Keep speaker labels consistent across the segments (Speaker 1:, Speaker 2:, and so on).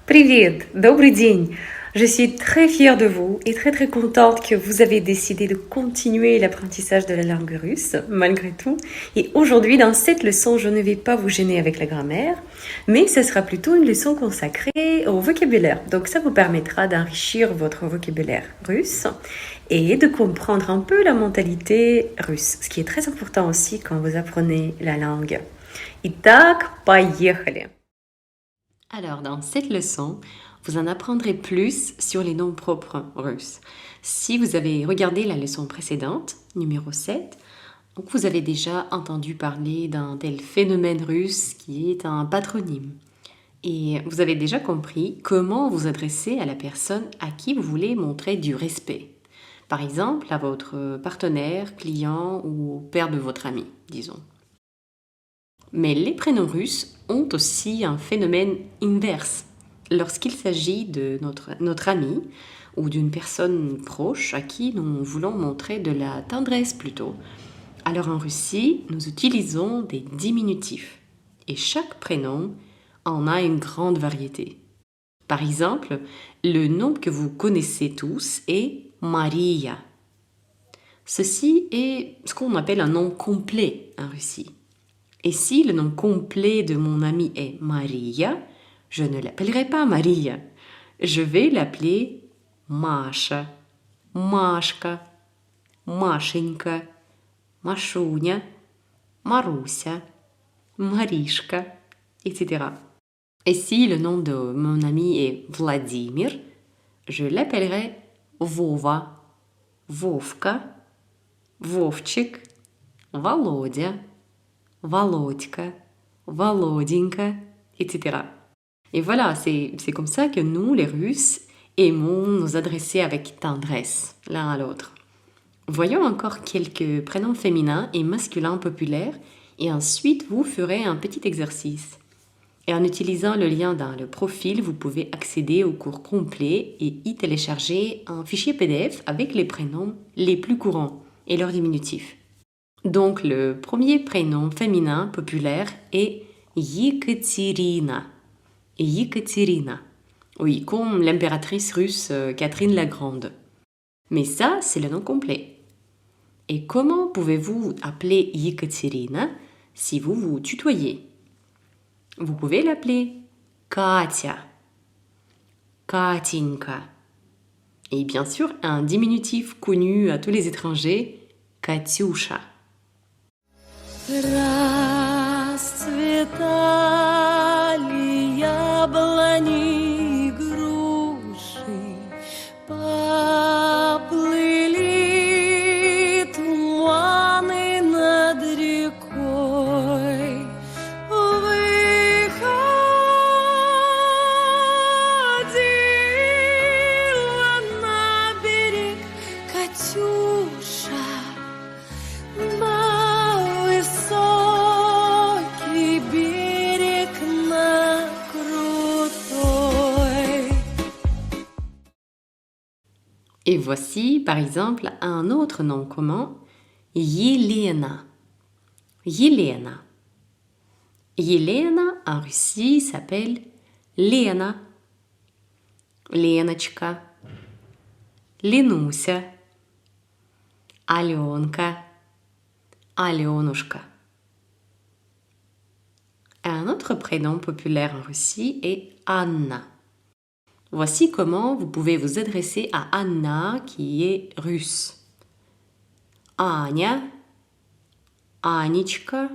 Speaker 1: Привет, добрый день. Je suis très fière de vous et très contente que vous avez décidé de continuer l'apprentissage de la langue russe, malgré tout. Et aujourd'hui, dans cette leçon, je ne vais pas vous gêner avec la grammaire, mais ce sera plutôt une leçon consacrée au vocabulaire. Donc ça vous permettra d'enrichir votre vocabulaire russe et de comprendre un peu la mentalité russe, ce qui est très important aussi quand vous apprenez la langue. Итак, поехали! Alors, dans cette leçon, vous en apprendrez plus sur les noms propres russes. Si vous avez regardé la leçon précédente, numéro 7, donc vous avez déjà entendu parler d'un tel phénomène russe qui est un patronyme. Et vous avez déjà compris comment vous adresser à la personne à qui vous voulez montrer du respect. Par exemple, à votre partenaire, client ou au père de votre ami, disons. Mais les prénoms russes ont aussi un phénomène inverse. Lorsqu'il s'agit de notre ami ou d'une personne proche à qui nous voulons montrer de la tendresse plutôt, alors en Russie, nous utilisons des diminutifs. Et chaque prénom en a une grande variété. Par exemple, le nom que vous connaissez tous est Maria. Ceci est ce qu'on appelle un nom complet en Russie. Et si le nom complet de mon ami est Maria, je ne l'appellerai pas Maria. Je vais l'appeler Masha, Машка, Машенька, Машуня, Маруся, Маришка, etc. Et si le nom de mon ami est Vladimir, je l'appellerai Vova, Vovka, Vovchik, Володя, Володька, Володенька, etc. Et voilà, c'est comme ça que nous, les Russes, aimons nous adresser avec tendresse l'un à l'autre. Voyons encore quelques prénoms féminins et masculins populaires et ensuite vous ferez un petit exercice. Et en utilisant le lien dans le profil, vous pouvez accéder au cours complet et y télécharger un fichier PDF avec les prénoms les plus courants et leurs diminutifs. Donc le premier prénom féminin populaire est Yekaterina. Yekaterina. Oui, comme l'impératrice russe Catherine la Grande. Mais ça, c'est le nom complet. Et comment pouvez-vous appeler Yekaterina si vous vous tutoyez? Vous pouvez l'appeler Katya, Katinka. Et bien sûr, un diminutif connu à tous les étrangers, Katyusha. Расцветали яблони и груши, поплыли туманы над рекой. Выходила на берег Катюша. Et voici, par exemple, un autre nom commun, Yelena. Yelena. Yelena, en Russie, s'appelle Lena, Леночка, Ленуся, Аленка, Аленушка. Un autre prénom populaire en Russie est Anna. Voici comment vous pouvez vous adresser à Anna qui est russe. Аня, Анечка,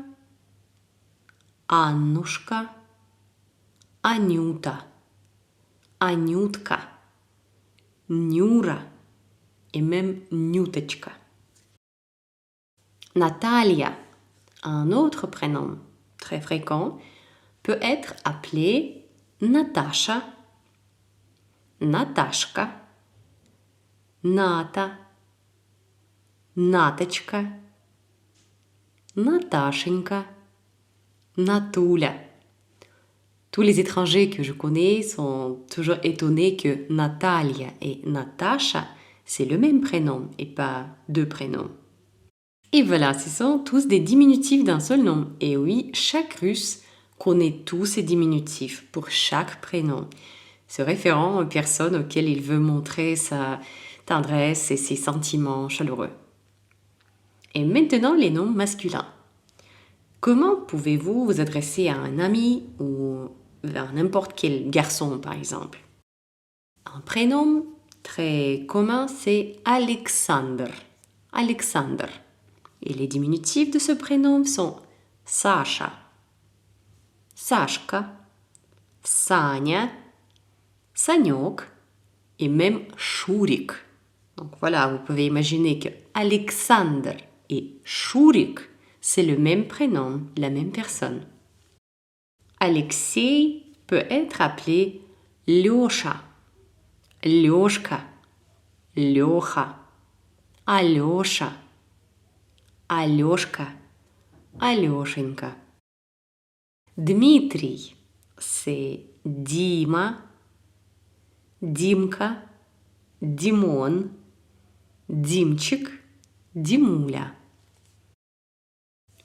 Speaker 1: Аннушка, Анюта, Анютка, Нюра et même Нюточка. Natalia, un autre prénom très fréquent, peut être appelé Natacha, Наташка, Ната, Наточка, Наташенька, Natouля. Tous les étrangers que je connais sont toujours étonnés que Natalia et Natasha, c'est le même prénom et pas deux prénoms. Et voilà, ce sont tous des diminutifs d'un seul nom. Et oui, chaque Russe connaît tous ces diminutifs pour chaque prénom. se référant aux personnes auxquelles il veut montrer sa tendresse et ses sentiments chaleureux. Et maintenant, les noms masculins. Comment pouvez-vous vous adresser à un ami ou à n'importe quel garçon, par exemple? Un prénom très commun, c'est Alexandre. Alexandre. Et les diminutifs de ce prénom sont Sasha, Sashka, Sanya, Sanyok et même Shurik. Donc voilà, vous pouvez imaginer que Alexandre et Shurik, c'est le même prénom, la même personne. Alexei peut être appelé Lyosha, Lyoshka, Lyocha, Alyosha, Alyoshka, Alyoshenka. Dmitri, c'est Dima, Dimka, Dimon, Dimchik, Dimula.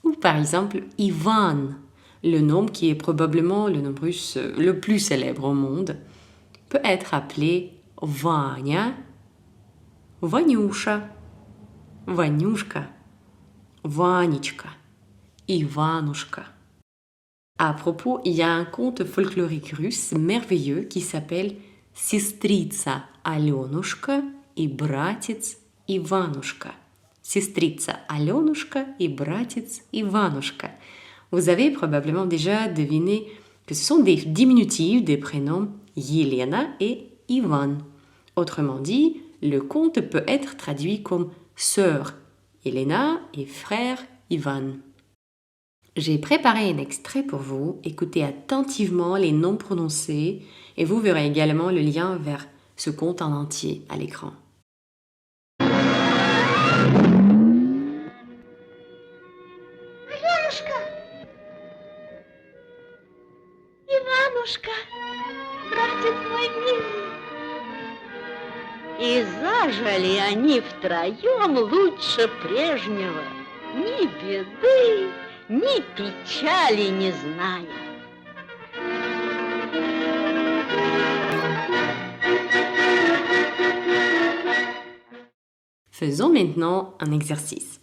Speaker 1: Ou par exemple Ivan, le nom qui est probablement le nom russe le plus célèbre au monde, peut être appelé Vanya, Vanyusha, Vanyushka, Vanichka, Ivanushka. À propos, il y a un conte folklorique russe merveilleux qui s'appelle Сестрица Аленушка и братец Иванушка. Сестрица Аленушка и братец Иванушка. Vous avez probablement déjà deviné que ce sont des diminutifs des prénoms Yelena et Ivan. Autrement dit, le conte peut être traduit comme sœur Yelena et frère Ivan. J'ai préparé un extrait pour vous. Écoutez attentivement les noms prononcés et vous verrez également le lien vers ce conte en entier à l'écran.
Speaker 2: Аленушка! Иванушка! Братец мой милый! И зажили они втроем лучше прежнего, ни беды, ни печали не зная.
Speaker 1: Faisons maintenant un exercice.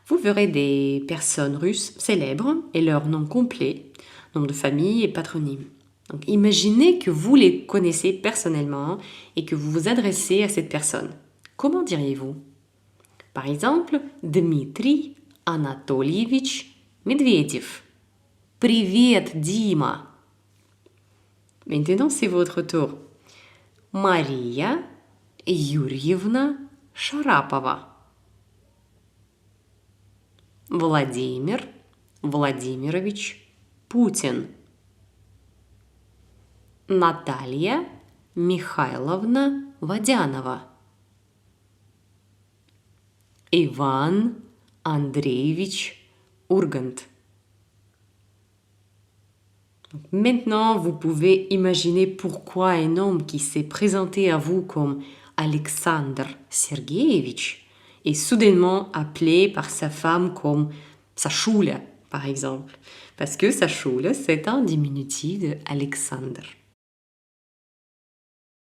Speaker 1: Vous verrez des personnes russes célèbres et leur nom complet, nom de famille et patronyme. Donc imaginez que vous les connaissez personnellement et que vous vous adressez à cette personne. Comment diriez-vous? Par exemple, Dmitri Anatolievich Medvedev. Привет, Дима. Maintenant, c'est votre tour. Maria Юрьевна Шарапова. Владимир Владимирович Путин. Наталья Михайловна Водянова. Иван Андреевич Ургант. Maintenant, vous pouvez imaginer pourquoi un homme qui s'est présenté à vous comme Alexandre Sergeyevich est soudainement appelé par sa femme comme Sashula, par exemple. Parce que Sashula, c'est un diminutif de Alexandre.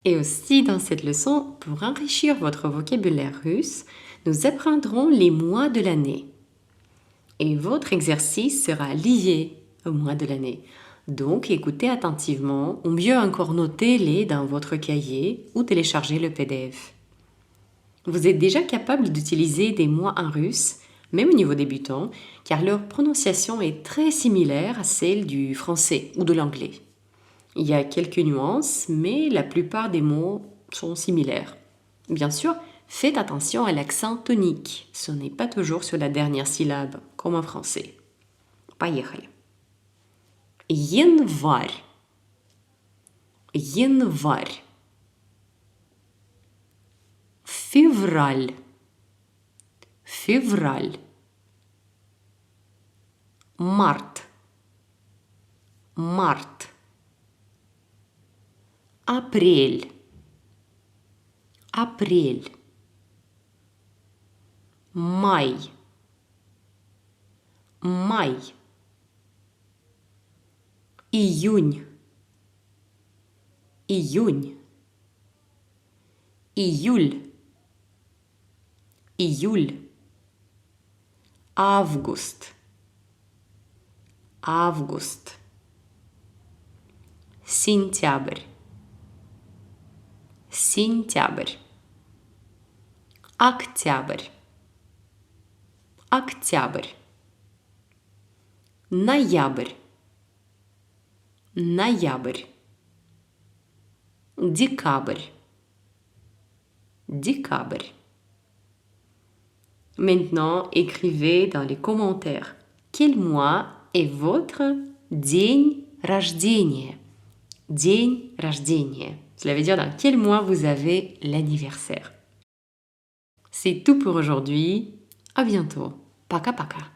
Speaker 1: Et aussi, dans cette leçon, pour enrichir votre vocabulaire russe, nous apprendrons les mois de l'année. Et votre exercice sera lié au mois de l'année. Donc, écoutez attentivement, ou mieux encore notez-les dans votre cahier ou téléchargez le PDF. Vous êtes déjà capable d'utiliser des mois en russe, même au niveau débutant, car leur prononciation est très similaire à celle du français ou de l'anglais. Il y a quelques nuances, mais la plupart des mots sont similaires. Bien sûr, faites attention à l'accent tonique. Ce n'est pas toujours sur la dernière syllabe, comme en français. Поехали. Январь. Январь. Февраль. Февраль. Март. Март. Апрель. Апрель. Май. Май. Июнь. июнь, июль, июль, август, август, сентябрь, сентябрь, октябрь, октябрь, ноябрь, ноябрь, décembre, décembre. Maintenant, écrivez dans les commentaires quel mois est votre день рождения. День рождения. Cela veut dire dans quel mois vous avez l'anniversaire. C'est tout pour aujourd'hui. À bientôt. Пока-пока.